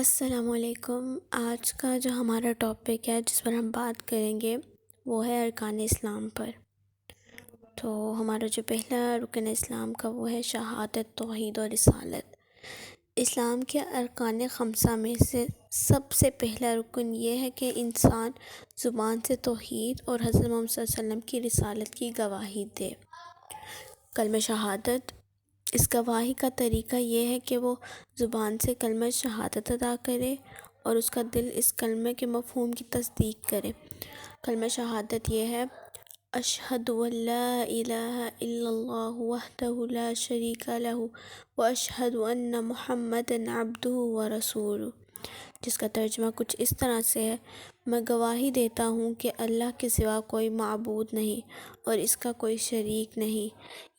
السلام علیکم۔ آج کا جو ہمارا ٹاپک ہے جس پر ہم بات کریں گے وہ ہے ارکان اسلام پر۔ تو ہمارا جو پہلا رکن اسلام کا وہ ہے شہادت، توحید اور رسالت۔ اسلام کے ارکان خمسہ میں سے سب سے پہلا رکن یہ ہے کہ انسان زبان سے توحید اور حضرت محمد صلی اللہ علیہ وسلم کی رسالت کی گواہی دے۔ کلمہ شہادت، اس گواہی کا طریقہ یہ ہے کہ وہ زبان سے کلمہ شہادت ادا کرے اور اس کا دل اس کلمے کے مفہوم کی تصدیق کرے۔ کلمہ شہادت یہ ہے: اشہد ان لا الہ الا اللہ وحدہ لا شریک لہ واشہد ان محمدا عبدہ ورسولہ، جس کا ترجمہ کچھ اس طرح سے ہے: میں گواہی دیتا ہوں کہ اللہ کے سوا کوئی معبود نہیں اور اس کا کوئی شریک نہیں،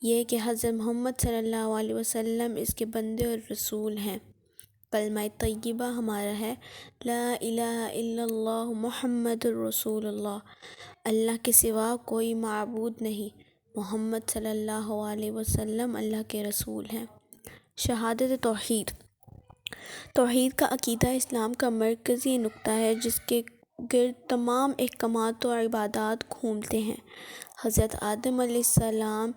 یہ کہ حضرت محمد صلی اللہ علیہ وسلم اس کے بندے اور رسول ہیں۔ کلمہ طیبہ ہمارا ہے: لا الہ الا اللہ محمد الرسول اللہ، اللہ کے سوا کوئی معبود نہیں، محمد صلی اللہ علیہ وسلم اللہ کے رسول ہیں۔ شہادت توحید، توحید کا عقیدہ اسلام کا مرکزی نقطہ ہے جس کے گرد تمام احکامات و عبادات گھومتے ہیں۔ حضرت آدم علیہ السلام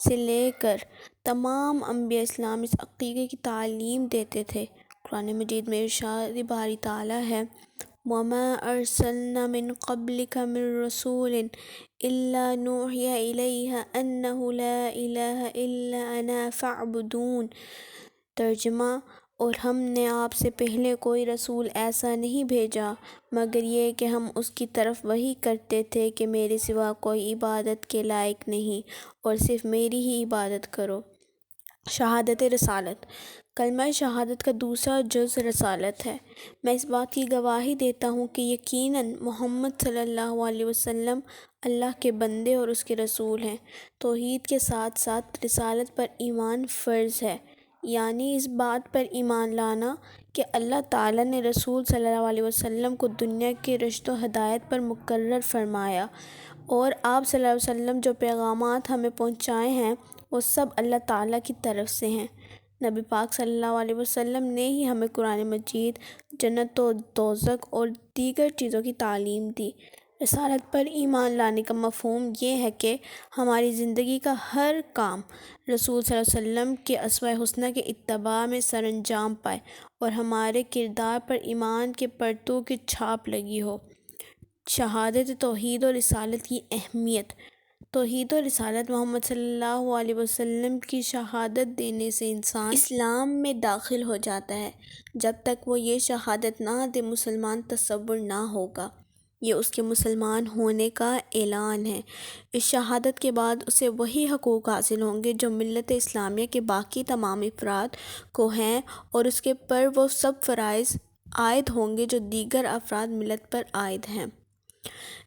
سے لے کر تمام انبیاء اسلام اس عقیدے کی تعلیم دیتے تھے۔ قرآن مجید میں ارشاد باری تعالیٰ ہے: وَمَا أَرْسَلْنَا مِن قَبْلِكَ مِن رَّسُولٍ إِلَّا نُوحِيَ إِلَيْهِ أَنَّهُ لَا إِلَٰهَ إِلَّا أَنَا فَاعْبُدُونِ۔ ترجمہ: اور ہم نے آپ سے پہلے کوئی رسول ایسا نہیں بھیجا مگر یہ کہ ہم اس کی طرف وحی کرتے تھے کہ میرے سوا کوئی عبادت کے لائق نہیں اور صرف میری ہی عبادت کرو۔ شہادت رسالت، کلمہ شہادت کا دوسرا جز رسالت ہے۔ میں اس بات کی گواہی دیتا ہوں کہ یقیناً محمد صلی اللہ علیہ وسلم اللہ کے بندے اور اس کے رسول ہیں۔ توحید کے ساتھ ساتھ رسالت پر ایمان فرض ہے، یعنی اس بات پر ایمان لانا کہ اللہ تعالیٰ نے رسول صلی اللہ علیہ وسلم کو دنیا کی رشد و ہدایت پر مقرر فرمایا اور آپ صلی اللہ علیہ وسلم جو پیغامات ہمیں پہنچائے ہیں وہ سب اللہ تعالیٰ کی طرف سے ہیں۔ نبی پاک صلی اللہ علیہ وسلم نے ہی ہمیں قرآن مجید، جنت و دوزخ اور دیگر چیزوں کی تعلیم دی۔ رسالت پر ایمان لانے کا مفہوم یہ ہے کہ ہماری زندگی کا ہر کام رسول صلی اللہ علیہ وسلم کے اسوہ حسنہ کے اتباع میں سر انجام پائے اور ہمارے کردار پر ایمان کے پرتو کی چھاپ لگی ہو۔ شہادت توحید اور رسالت کی اہمیت، توحید و رسالت محمد صلی اللہ علیہ وسلم کی شہادت دینے سے انسان اسلام میں داخل ہو جاتا ہے۔ جب تک وہ یہ شہادت نہ دے مسلمان تصور نہ ہوگا۔ یہ اس کے مسلمان ہونے کا اعلان ہے۔ اس شہادت کے بعد اسے وہی حقوق حاصل ہوں گے جو ملت اسلامیہ کے باقی تمام افراد کو ہیں اور اس کے پر وہ سب فرائض عائد ہوں گے جو دیگر افراد ملت پر عائد ہیں۔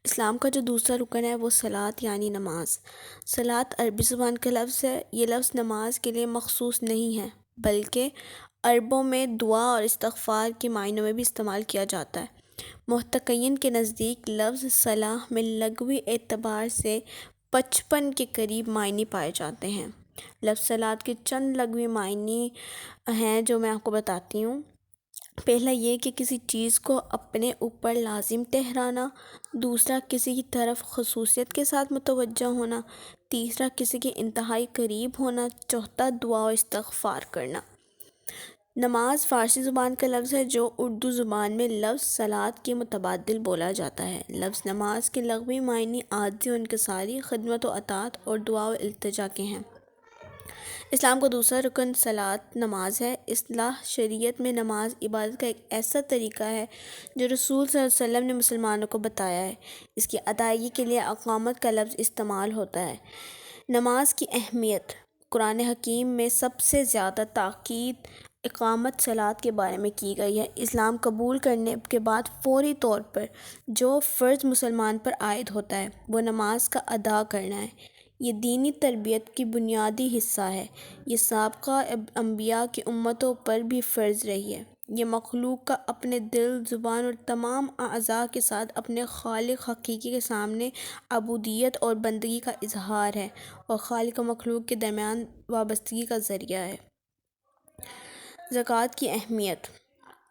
اسلام کا جو دوسرا رکن ہے وہ صلاۃ یعنی نماز۔ صلاۃ عربی زبان کا لفظ ہے۔ یہ لفظ نماز کے لیے مخصوص نہیں ہے بلکہ عربوں میں دعا اور استغفار کے معنوں میں بھی استعمال کیا جاتا ہے۔ محققین کے نزدیک لفظ صلاح میں لغوی اعتبار سے 55 کے قریب معنی پائے جاتے ہیں۔ لفظ صلاۃ کے چند لغوی معنی ہیں جو میں آپ کو بتاتی ہوں۔ پہلا یہ کہ کسی چیز کو اپنے اوپر لازم ٹھہرانا، دوسرا کسی کی طرف خصوصیت کے ساتھ متوجہ ہونا، تیسرا کسی کے انتہائی قریب ہونا، چوتھا دعا و استغفار کرنا۔ نماز فارسی زبان کا لفظ ہے جو اردو زبان میں لفظ صلاۃ کے متبادل بولا جاتا ہے۔ لفظ نماز کے لغوی معنی عاجزی و انکساری، خدمت و اطاعت اور دعا و التجا کے ہیں۔ اسلام کا دوسرا رکن صلاۃ نماز ہے۔ اصطلاح شریعت میں نماز عبادت کا ایک ایسا طریقہ ہے جو رسول صلی اللہ علیہ وسلم نے مسلمانوں کو بتایا ہے۔ اس کی ادائیگی کے لیے اقامت کا لفظ استعمال ہوتا ہے۔ نماز کی اہمیت، قرآن حکیم میں سب سے زیادہ تاکید اقامت صلاۃ کے بارے میں کی گئی ہے۔ اسلام قبول کرنے کے بعد فوری طور پر جو فرض مسلمان پر عائد ہوتا ہے وہ نماز کا ادا کرنا ہے۔ یہ دینی تربیت کی بنیادی حصہ ہے۔ یہ سابقہ انبیاء کی امتوں پر بھی فرض رہی ہے۔ یہ مخلوق کا اپنے دل، زبان اور تمام اعضاء کے ساتھ اپنے خالق حقیقی کے سامنے عبودیت اور بندگی کا اظہار ہے اور خالق و مخلوق کے درمیان وابستگی کا ذریعہ ہے۔ زکوٰۃ کی اہمیت،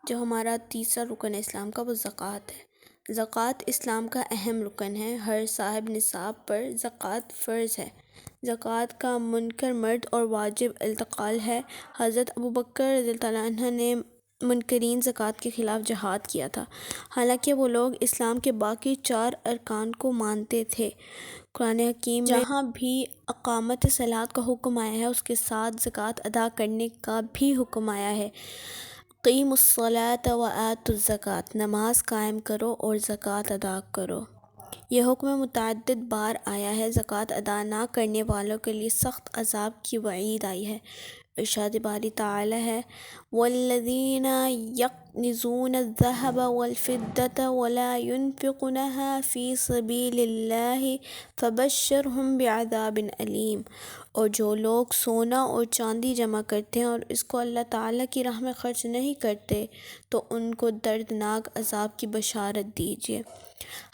جو ہمارا تیسرا رکن اسلام کا وہ زکوٰۃ ہے۔ زکوٰۃ اسلام کا اہم رکن ہے۔ ہر صاحب نصاب پر زکوٰۃ فرض ہے۔ زکوٰۃ کا منکر مرد اور واجب انتقال ہے۔ حضرت ابوبکر رضی اللہ عنہ نے منکرین زکوٰۃ کے خلاف جہاد کیا تھا، حالانکہ وہ لوگ اسلام کے باقی 4 ارکان کو مانتے تھے۔ قرآن حکیم میں جہاں بھی اقامت صلاۃ کا حکم آیا ہے اس کے ساتھ زکوٰۃ ادا کرنے کا بھی حکم آیا ہے۔ قیموا الصلاۃ وآتوا الزکوٰۃ، نماز قائم کرو اور زکوٰۃ ادا کرو۔ یہ حکم متعدد بار آیا ہے۔ زکوٰۃ ادا نہ کرنے والوں کے لیے سخت عذاب کی وعید آئی ہے۔ ارشاد باری تعالی ہے والذین یکنزون الذہب والفضة ولا ينفقونها فی سبیل اللہ فبشرہم بعذاب علیم، اور جو لوگ سونا اور چاندی جمع کرتے ہیں اور اس کو اللہ تعالیٰ کی راہ میں خرچ نہیں کرتے تو ان کو دردناک عذاب کی بشارت دیجیے۔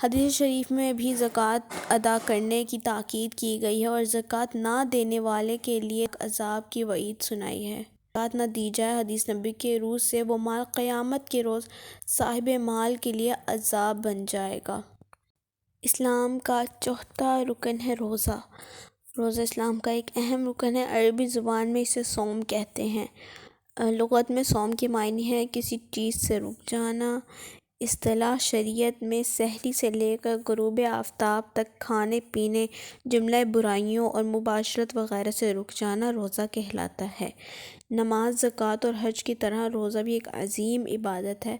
حدیث شریف میں بھی زکوٰۃ ادا کرنے کی تاکید کی گئی ہے اور زکوٰۃ نہ دینے والے کے لیے عذاب کی وعید سنائی ہے۔ زکوٰۃ نہ دی جائے، حدیث نبی کے روح سے وہ مال قیامت کے روز صاحب مال کے لیے عذاب بن جائے گا۔ اسلام کا چوتھا رکن ہے روزہ۔ روزہ اسلام کا ایک اہم رکن ہے۔ عربی زبان میں اسے صوم کہتے ہیں۔ لغت میں صوم کے معنی ہے کسی چیز سے رک جانا۔ اصطلاح شریعت میں سحری سے لے کر غروب آفتاب تک کھانے پینے، جملہ برائیوں اور مباشرت وغیرہ سے رک جانا روزہ کہلاتا ہے۔ نماز، زکوٰۃ اور حج کی طرح روزہ بھی ایک عظیم عبادت ہے۔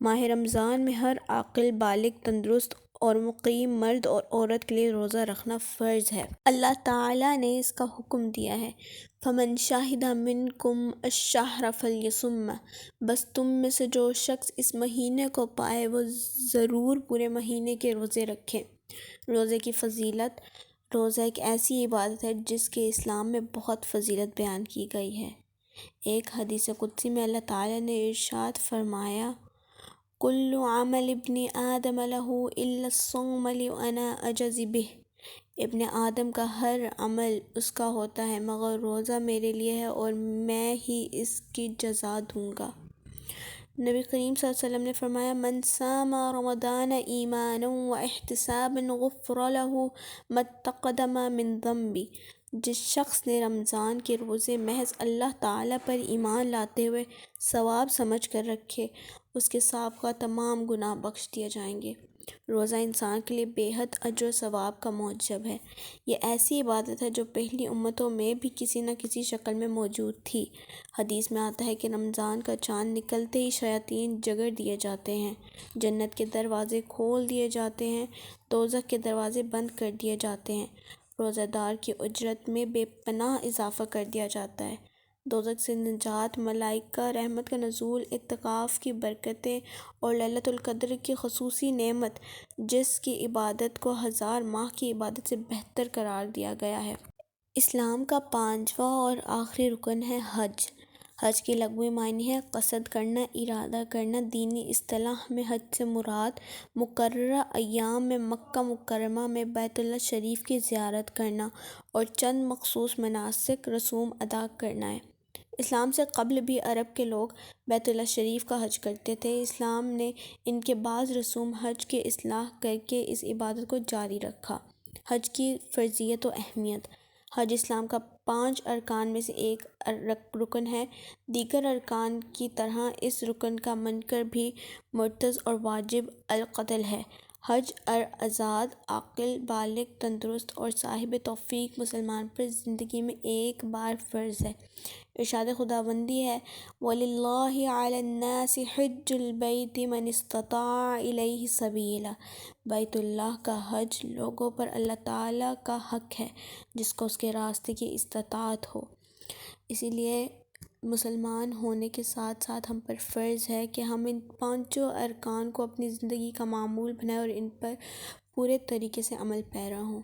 ماہ رمضان میں ہر عاقل، بالغ، تندرست اور مقیم مرد اور عورت کے لیے روزہ رکھنا فرض ہے۔ اللہ تعالیٰ نے اس کا حکم دیا ہے فَمَن شَهِدَ مِنْكُمُ الشَّهْرَ فَلْيَصُمْهُ، بس تم میں سے جو شخص اس مہینے کو پائے وہ ضرور پورے مہینے کے روزے رکھے۔ روزے کی فضیلت۔ روزہ ایک ایسی عبادت ہے جس کے اسلام میں بہت فضیلت بیان کی گئی ہے۔ ایک حدیث قدسی میں اللہ تعالیٰ نے ارشاد فرمایا کل عمل ابن آدم لہ الا الصوم وانا اجزی بہ، ابن آدم کا ہر عمل اس کا ہوتا ہے مگر روزہ میرے لیے ہے اور میں ہی اس کی جزا دوں گا۔ نبی کریم صلی اللہ علیہ وسلم نے فرمایا من صام رمضان ایمانا واحتسابا غفر لہ ما تقدم من ذنبہ، جس شخص نے رمضان کے روزے محض اللہ تعالیٰ پر ایمان لاتے ہوئے ثواب سمجھ کر رکھے، اس کے سابقہ تمام گناہ بخش دیے جائیں گے۔ روزہ انسان کے لیے بے حد اجر و ثواب کا موجب ہے۔ یہ ایسی عبادت ہے جو پہلی امتوں میں بھی کسی نہ کسی شکل میں موجود تھی۔ حدیث میں آتا ہے کہ رمضان کا چاند نکلتے ہی شیاطین جگڑ دیے جاتے ہیں، جنت کے دروازے کھول دیے جاتے ہیں، دوزخ کے دروازے بند کر دیے جاتے ہیں، روزہ دار کی اجرت میں بے پناہ اضافہ کر دیا جاتا ہے، دوزخ سے نجات، ملائکہ رحمت کا نزول، اعتکاف کی برکتیں اور لیلۃ القدر کی خصوصی نعمت جس کی عبادت کو 1000 ماہ کی عبادت سے بہتر قرار دیا گیا ہے۔ اسلام کا پانچواں اور آخری رکن ہے حج۔ حج کے لغوی معنی ہے قصد کرنا، ارادہ کرنا۔ دینی اصطلاح میں حج سے مراد مقررہ ایام میں مکہ مکرمہ میں بیت اللہ شریف کی زیارت کرنا اور چند مخصوص مناسک رسوم ادا کرنا ہے۔ اسلام سے قبل بھی عرب کے لوگ بیت اللہ شریف کا حج کرتے تھے۔ اسلام نے ان کے بعض رسوم حج کی اصلاح کر کے اس عبادت کو جاری رکھا۔ حج کی فرضیت و اہمیت۔ حج اسلام کا 5 ارکان میں سے ایک رکن ہے۔ دیگر ارکان کی طرح اس رکن کا منکر بھی مرتض اور واجب القتل ہے۔ حج ہر آزاد، عاقل، بالغ، تندرست اور صاحب توفیق مسلمان پر زندگی میں ایک بار فرض ہے۔ ارشاد خداوندی ہے وَلِلَّهِ عَلَى النَّاسِ حِجُّ الْبَيْتِ مَنِ اسْتَطَاعَ إِلَيْهِ سَبِيلًا، بیت اللہ کا حج لوگوں پر اللہ تعالیٰ کا حق ہے جس کو اس کے راستے کی استطاعت ہو۔ اسی لیے مسلمان ہونے کے ساتھ ساتھ ہم پر فرض ہے کہ ہم ان 5 ارکان کو اپنی زندگی کا معمول بنائیں اور ان پر پورے طریقے سے عمل پیرا ہوں۔